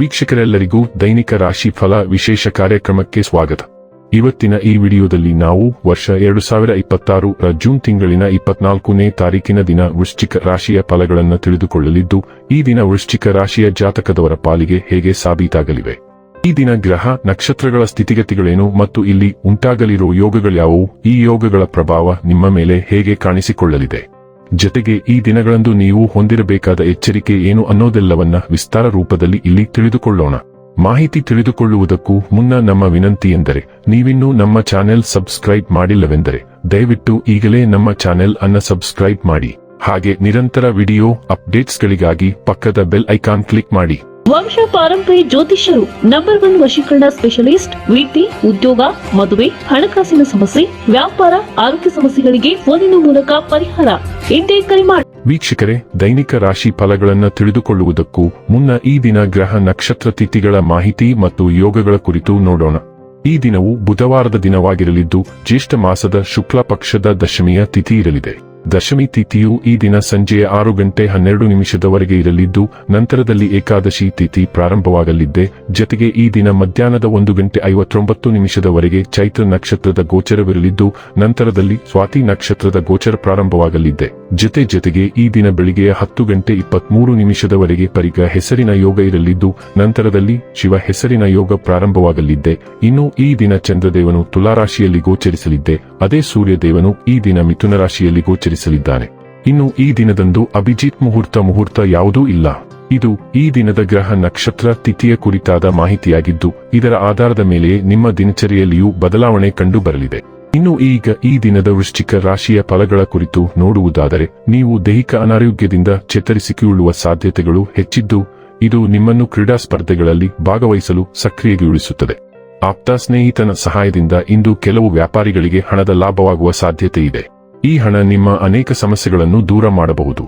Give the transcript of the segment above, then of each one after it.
ವೀಕ್ಷಕರೆಲ್ಲರಿಗೂ ದೈನಿಕ ರಾಶಿ ಫಲ ವಿಶೇಷ ಕಾರ್ಯಕ್ರಮಕ್ಕೆ ಸ್ವಾಗತ. ಇವತ್ತಿನ ಈ ವಿಡಿಯೋದಲ್ಲಿ ನಾವು ವರ್ಷ 2026 ರ ಜೂನ್ ತಿಂಗಳಿನ 24ನೇ ತಾರೀಕಿನ ದಿನ ವೃಶ್ಚಿಕ ರಾಶಿಯ ಫಲಗಳನ್ನು ತಿಳಿದುಕೊಳ್ಳಲಿದ್ದು, ಈ ದಿನ ವೃಶ್ಚಿಕ ರಾಶಿಯ ಜಾತಕದವರ ಪಾಲಿಗೆ ಹೇಗೆ ಸಾಬೀತಾಗಲಿವೆ, ಈ ದಿನ ಗ್ರಹ ನಕ್ಷತ್ರಗಳ ಸ್ಥಿತಿಗತಿಗಳೇನು ಮತ್ತು ಇಲ್ಲಿ ಉಂಟಾಗಲಿರುವ ಯೋಗಗಳ್ಯಾವುವು, ಈ ಯೋಗಗಳ ಪ್ರಭಾವ ನಿಮ್ಮ ಮೇಲೆ ಹೇಗೆ ಕಾಣಿಸಿಕೊಳ್ಳಲಿದೆ, ಜೊತೆಗೆ ಈ ದಿನಗಳಂದು ನೀವು ಹೊಂದಿರಬೇಕಾದ ಎಚ್ಚರಿಕೆ ಏನು ಅನ್ನೋದೆಲ್ಲವನ್ನ ವಿಸ್ತಾರ ರೂಪದಲ್ಲಿ ಇಲ್ಲಿ ತಿಳಿದುಕೊಳ್ಳೋಣ. ಮಾಹಿತಿ ತಿಳಿದುಕೊಳ್ಳುವುದಕ್ಕೂ ಮುನ್ನ ನಮ್ಮ ವಿನಂತಿ ಎಂದರೆ, ನೀವಿನ್ನೂ ನಮ್ಮ ಚಾನೆಲ್ ಸಬ್ಸ್ಕ್ರೈಬ್ ಮಾಡಿಲ್ಲವೆಂದರೆ ದಯವಿಟ್ಟು ಈಗಲೇ ನಮ್ಮ ಚಾನೆಲ್ ಅನ್ನು ಸಬ್ಸ್ಕ್ರೈಬ್ ಮಾಡಿ. ಹಾಗೆ ನಿರಂತರ ವಿಡಿಯೋ ಅಪ್ಡೇಟ್ಸ್ಗಳಿಗಾಗಿ ಪಕ್ಕದ ಬೆಲ್ ಐಕಾನ್ ಕ್ಲಿಕ್ ಮಾಡಿ. ವಂಶ ಪಾರಂಪರ್ಯ ಜ್ಯೋತಿಷ್ಯರು ನಂಬರ್ 1 ವಶೀಕರಣ ಸ್ಪೆಷಲಿಸ್ಟ್. ವೃತ್ತಿ, ಉದ್ಯೋಗ, ಮದುವೆ, ಹಣಕಾಸಿನ ಸಮಸ್ಯೆ, ವ್ಯಾಪಾರ, ಆರೋಗ್ಯ ಸಮಸ್ಯೆಗಳಿಗೆ ಫೋನಿನ ಮೂಲಕ ಪರಿಹಾರ. ಇಂದೇ ಕರೆ ಮಾಡಿ. ವೀಕ್ಷಕರೇ, ದೈನಿಕ ರಾಶಿ ಫಲಗಳನ್ನು ತಿಳಿದುಕೊಳ್ಳುವುದಕ್ಕೂ ಮುನ್ನ ಈ ದಿನ ಗ್ರಹ ನಕ್ಷತ್ರ ತಿಥಿಗಳ ಮಾಹಿತಿ ಮತ್ತು ಯೋಗಗಳ ಕುರಿತು ನೋಡೋಣ. ಈ ದಿನವು ಬುಧವಾರದ ದಿನವಾಗಿರಲಿದ್ದು, ಜ್ಯೇಷ್ಠ ಮಾಸದ ಶುಕ್ಲ ಪಕ್ಷದ ದಶಮಿಯ ತಿಥಿ ಇರಲಿದೆ. ದಶಮಿ ತಿಥಿಯು ಈ ದಿನ ಸಂಜೆಯ 6:12 ಇರಲಿದ್ದು, ನಂತರದಲ್ಲಿ ಏಕಾದಶಿ ತಿಥಿ ಪ್ರಾರಂಭವಾಗಲಿದ್ದೆ. ಜೊತೆಗೆ ಈ ದಿನ ಮಧ್ಯಾಹ್ನದ 1:59 ಚೈತ್ರ ನಕ್ಷತ್ರದ ಗೋಚರವಿರಲಿದ್ದು, ನಂತರದಲ್ಲಿ ಸ್ವಾತಿ ನಕ್ಷತ್ರದ ಗೋಚರ ಪ್ರಾರಂಭವಾಗಲಿದ್ದೆ. ಜೊತೆಗೆ ಈ ದಿನ ಬೆಳಿಗ್ಗೆಯ 10:23 ಪರಿಗ ಹೆಸರಿನ ಯೋಗ ಇರಲಿದ್ದು, ನಂತರದಲ್ಲಿ ಶಿವ ಹೆಸರಿನ ಯೋಗ ಪ್ರಾರಂಭವಾಗಲಿದ್ದೆ. ಇನ್ನು ಈ ದಿನ ಚಂದ್ರದೇವನು ತುಲಾರಾಶಿಯಲ್ಲಿ ಗೋಚರಿಸಲಿದ್ದೆ. ಅದೇ ಸೂರ್ಯದೇವನು ಈ ದಿನ ಮಿಥುನ ರಾಶಿಯಲ್ಲಿ ಗೋಚರಿಸಲಿದ್ದಾನೆ. ಇನ್ನು ಈ ದಿನದಂದು ಅಭಿಜಿತ್ ಮುಹೂರ್ತ ಯಾವುದೂ ಇಲ್ಲ. ಇದು ಈ ದಿನದ ಗ್ರಹ ನಕ್ಷತ್ರ ತಿಥಿಯ ಕುರಿತಾದ ಮಾಹಿತಿಯಾಗಿದ್ದು, ಇದರ ಆಧಾರದ ಮೇಲೆ ನಿಮ್ಮ ದಿನಚರಿಯಲ್ಲಿಯೂ ಬದಲಾವಣೆ ಕಂಡು ಬರಲಿದೆ. ಇನ್ನು ಈಗ ಈ ದಿನದ ವೃಶ್ಚಿಕ ರಾಶಿಯ ಫಲಗಳ ಕುರಿತು ನೋಡುವುದಾದರೆ, ನೀವು ದೈಹಿಕ ಅನಾರೋಗ್ಯದಿಂದ ಚೇತರಿಸಿಕೊಳ್ಳುವ ಸಾಧ್ಯತೆಗಳು ಹೆಚ್ಚಿದ್ದು, ಇದು ನಿಮ್ಮನ್ನು ಕ್ರೀಡಾ ಸ್ಪರ್ಧೆಗಳಲ್ಲಿ ಭಾಗವಹಿಸಲು ಸಕ್ರಿಯಗೊಳಿಸುತ್ತದೆ. ಆಪ್ತ ಸ್ನೇಹಿತನ ಸಹಾಯದಿಂದ ಇಂದು ಕೆಲವು ವ್ಯಾಪಾರಿಗಳಿಗೆ ಹಣದ ಲಾಭವಾಗುವ ಸಾಧ್ಯತೆ ಇದೆ. ಈ ಹಣ ನಿಮ್ಮ ಅನೇಕ ಸಮಸ್ಯೆಗಳನ್ನು ದೂರ ಮಾಡಬಹುದು.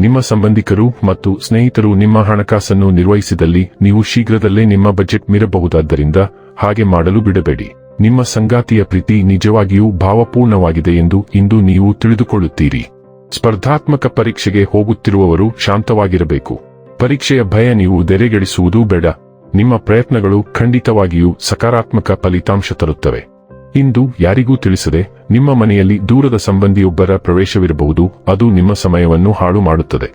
ನಿಮ್ಮ ಸಂಬಂಧಿಕರು ಮತ್ತು ಸ್ನೇಹಿತರು ನಿಮ್ಮ ಹಣಕಾಸನ್ನು ನಿರ್ವಹಿಸಿದಲ್ಲಿ ನೀವು ಶೀಘ್ರದಲ್ಲೇ ನಿಮ್ಮ ಬಜೆಟ್ ಮೀರಬಹುದಾದ್ದರಿಂದ ಹಾಗೆ ಮಾಡಲು ಬಿಡಬೇಡಿ. ನಿಮ್ಮ ಸಂಗಾತಿಯ ಪ್ರೀತಿ ನಿಜವಾಗಿಯೂ ಭಾವಪೂರ್ಣವಾಗಿದೆ ಎಂದು ಇಂದು ನೀವು ತಿಳಿದುಕೊಳ್ಳುತ್ತೀರಿ. ಸ್ಪರ್ಧಾತ್ಮಕ ಪರೀಕ್ಷೆಗೆ ಹೋಗುತ್ತಿರುವವರು ಶಾಂತವಾಗಿರಬೇಕು. ಪರೀಕ್ಷೆಯ ಭಯ ನೀವು ಧೈರ್ಯಗೆಡಿಸುವುದೂ ಬೇಡ. ನಿಮ್ಮ ಪ್ರಯತ್ನಗಳು ಖಂಡಿತವಾಗಿಯೂ ಸಕಾರಾತ್ಮಕ ಫಲಿತಾಂಶ ತರುತ್ತವೆ. ಇಂದು ಯಾರಿಗೂ ತಿಳಿಸದೆ ನಿಮ್ಮ ಮನೆಯಲ್ಲಿ ದೂರದ ಸಂಬಂಧಿಯೊಬ್ಬರ ಪ್ರವೇಶವಿರಬಹುದು. ಅದು ನಿಮ್ಮ ಸಮಯವನ್ನು ಹಾಳು ಮಾಡುತ್ತದೆ.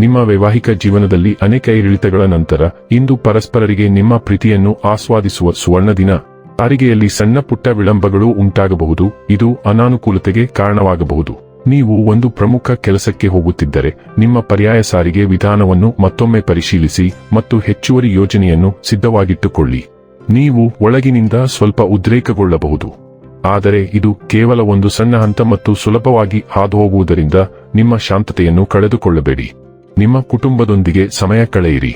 ನಿಮ್ಮ ವೈವಾಹಿಕ ಜೀವನದಲ್ಲಿ ಅನೇಕ ಏರಿಳಿತಗಳ ನಂತರ ಇಂದು ಪರಸ್ಪರರಿಗೆ ನಿಮ್ಮ ಪ್ರೀತಿಯನ್ನು ಆಸ್ವಾದಿಸುವ ಸುವರ್ಣ ದಿನ. ಸಾರಿಗೆಯಲ್ಲಿ ಸಣ್ಣ ಪುಟ್ಟ ವಿಳಂಬಗಳು ಉಂಟಾಗಬಹುದು. ಇದು ಅನಾನುಕೂಲತೆಗೆ ಕಾರಣವಾಗಬಹುದು. ನೀವು ಒಂದು ಪ್ರಮುಖ ಕೆಲಸಕ್ಕೆ ಹೋಗುತ್ತಿದ್ದರೆ ನಿಮ್ಮ ಪರ್ಯಾಯ ಸಾರಿಗೆ ವಿಧಾನವನ್ನು ಮತ್ತೊಮ್ಮೆ ಪರಿಶೀಲಿಸಿ ಮತ್ತು ಹೆಚ್ಚುವರಿ ಯೋಜನೆಯನ್ನು ಸಿದ್ಧವಾಗಿಟ್ಟುಕೊಳ್ಳಿ. ನೀವು ಒಳಗಿನಿಂದ ಸ್ವಲ್ಪ ಉದ್ರೇಕಗೊಳ್ಳಬಹುದು, ಆದರೆ ಇದು ಕೇವಲ ಒಂದು ಸಣ್ಣ ಹಂತ ಮತ್ತು ಸುಲಭವಾಗಿ ಹಾದುಹೋಗುವುದರಿಂದ ನಿಮ್ಮ ಶಾಂತತೆಯನ್ನು ಕಳೆದುಕೊಳ್ಳಬೇಡಿ. ನಿಮ್ಮ ಕುಟುಂಬದೊಂದಿಗೆ ಸಮಯ ಕಳೆಯಿರಿ.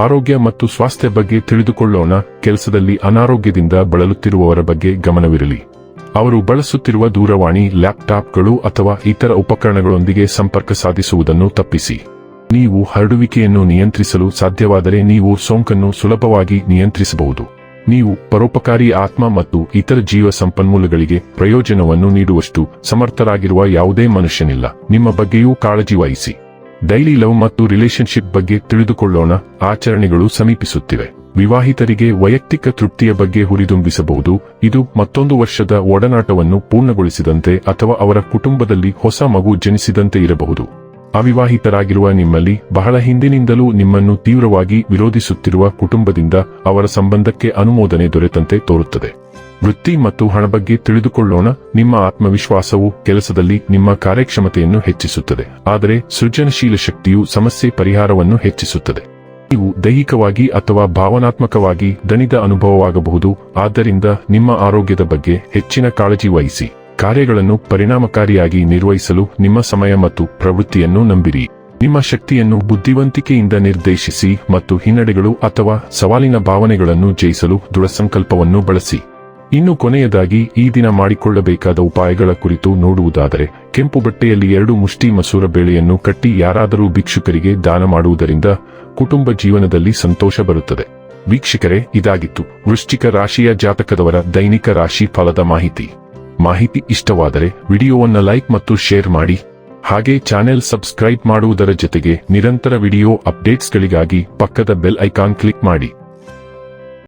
ಆರೋಗ್ಯ ಮತ್ತು ಸ್ವಾಸ್ಥ್ಯ ಬಗ್ಗೆ ತಿಳಿದುಕೊಳ್ಳೋಣ. ಕೆಲಸದಲ್ಲಿ ಅನಾರೋಗ್ಯದಿಂದ ಬಳಲುತ್ತಿರುವವರ ಬಗ್ಗೆ ಗಮನವಿರಲಿ. ಅವರು ಬಳಸುತ್ತಿರುವ ದೂರವಾಣಿ, ಲ್ಯಾಪ್ಟಾಪ್ಗಳು ಅಥವಾ ಇತರ ಉಪಕರಣಗಳೊಂದಿಗೆ ಸಂಪರ್ಕ ಸಾಧಿಸುವುದನ್ನು ತಪ್ಪಿಸಿ. ನೀವು ಹರಡುವಿಕೆಯನ್ನು ನಿಯಂತ್ರಿಸಲು ಸಾಧ್ಯವಾದರೆ ನೀವು ಸೋಂಕನ್ನು ಸುಲಭವಾಗಿ ನಿಯಂತ್ರಿಸಬಹುದು. ನೀವು ಪರೋಪಕಾರಿ ಆತ್ಮ ಮತ್ತು ಇತರ ಜೀವ ಸಂಪನ್ಮೂಲಗಳಿಗೆ ಪ್ರಯೋಜನವನ್ನು ನೀಡುವಷ್ಟು ಸಮರ್ಥರಾಗಿರುವ ಯಾವುದೇ ಮನುಷ್ಯನಿಲ್ಲ. ನಿಮ್ಮ ಬಗ್ಗೆಯೂ ಕಾಳಜಿ ವಹಿಸಿ. ಡೈಲಿ ಲವ್ ಮತ್ತು ರಿಲೇಶನ್ಶಿಪ್ ಬಗ್ಗೆ ತಿಳಿದುಕೊಳ್ಳೋಣ. ಆಚರಣೆಗಳು ಸಮೀಪಿಸುತ್ತಿವೆ. ವಿವಾಹಿತರಿಗೆ ವೈಯಕ್ತಿಕ ತೃಪ್ತಿಯ ಬಗ್ಗೆ ಹುರಿದುಂಬಿಸಬಹುದು. ಇದು ಮತ್ತೊಂದು ವರ್ಷದ ಒಡನಾಟವನ್ನು ಪೂರ್ಣಗೊಳಿಸಿದಂತೆ ಅಥವಾ ಅವರ ಕುಟುಂಬದಲ್ಲಿ ಹೊಸ ಮಗು ಜನಿಸಿದಂತೆ ಇರಬಹುದು. ಅವಿವಾಹಿತರಾಗಿರುವ ನಿಮ್ಮಲ್ಲಿ ಬಹಳ ಹಿಂದಿನಿಂದಲೂ ನಿಮ್ಮನ್ನು ತೀವ್ರವಾಗಿ ವಿರೋಧಿಸುತ್ತಿರುವ ಕುಟುಂಬದಿಂದ ಅವರ ಸಂಬಂಧಕ್ಕೆ ಅನುಮೋದನೆ ದೊರೆತಂತೆ ತೋರುತ್ತದೆ. ವೃತ್ತಿ ಮತ್ತು ಹಣ ಬಗ್ಗೆ ತಿಳಿದುಕೊಳ್ಳೋಣ. ನಿಮ್ಮ ಆತ್ಮವಿಶ್ವಾಸವು ಕೆಲಸದಲ್ಲಿ ನಿಮ್ಮ ಕಾರ್ಯಕ್ಷಮತೆಯನ್ನು ಹೆಚ್ಚಿಸುತ್ತದೆ, ಆದರೆ ಸೃಜನಶೀಲ ಶಕ್ತಿಯು ಸಮಸ್ಯೆ ಪರಿಹಾರವನ್ನು ಹೆಚ್ಚಿಸುತ್ತದೆ. ನೀವು ದೈಹಿಕವಾಗಿ ಅಥವಾ ಭಾವನಾತ್ಮಕವಾಗಿ ದಣಿದ ಅನುಭವವಾಗಬಹುದು. ಆದ್ದರಿಂದ ನಿಮ್ಮ ಆರೋಗ್ಯದ ಬಗ್ಗೆ ಹೆಚ್ಚಿನ ಕಾಳಜಿ ವಹಿಸಿ. ಕಾರ್ಯಗಳನ್ನು ಪರಿಣಾಮಕಾರಿಯಾಗಿ ನಿರ್ವಹಿಸಲು ನಿಮ್ಮ ಸಮಯ ಮತ್ತು ಪ್ರವೃತ್ತಿಯನ್ನು ನಂಬಿರಿ. ನಿಮ್ಮ ಶಕ್ತಿಯನ್ನು ಬುದ್ಧಿವಂತಿಕೆಯಿಂದ ನಿರ್ದೇಶಿಸಿ ಮತ್ತು ಹಿನ್ನಡೆಗಳು ಅಥವಾ ಸವಾಲಿನ ಭಾವನೆಗಳನ್ನು ಜಯಿಸಲು ದೃಢ ಸಂಕಲ್ಪವನ್ನು ಬಳಸಿ. ಇನ್ನು ಕೊನೆಯದಾಗಿ ಈ ದಿನ ಮಾಡಿಕೊಳ್ಳಬೇಕಾದ ಉಪಾಯಗಳ ಕುರಿತು ನೋಡುವುದಾದರೆ, ಕೆಂಪು ಬಟ್ಟೆಯಲ್ಲಿ 2 ಮುಷ್ಟಿ ಮಸೂರ ಬೇಳೆಯನ್ನು ಕಟ್ಟಿ ಯಾರಾದರೂ ಭಿಕ್ಷುಕರಿಗೆ ದಾನ ಮಾಡುವುದರಿಂದ ಕುಟುಂಬ ಜೀವನದಲ್ಲಿ ಸಂತೋಷ ಬರುತ್ತದೆ. ವೀಕ್ಷಕರೇ, ಇದಾಗಿತ್ತು ವೃಶ್ಚಿಕ ರಾಶಿಯ ಜಾತಕದವರ ದೈನಿಕ ರಾಶಿ ಫಲದ ಮಾಹಿತಿ ಇಷ್ಟವಾದರೆ ವಿಡಿಯೋವನ್ನು ಲೈಕ್ ಮತ್ತು ಶೇರ್ ಮಾಡಿ. ಹಾಗೆ ಚಾನೆಲ್ ಸಬ್ಸ್ಕ್ರೈಬ್ ಮಾಡುವುದರ ಜೊತೆಗೆ ನಿರಂತರ ವಿಡಿಯೋ ಅಪ್ಡೇಟ್ಸ್ಗಳಿಗಾಗಿ ಪಕ್ಕದ ಬೆಲ್ ಐಕಾನ್ ಕ್ಲಿಕ್ ಮಾಡಿ.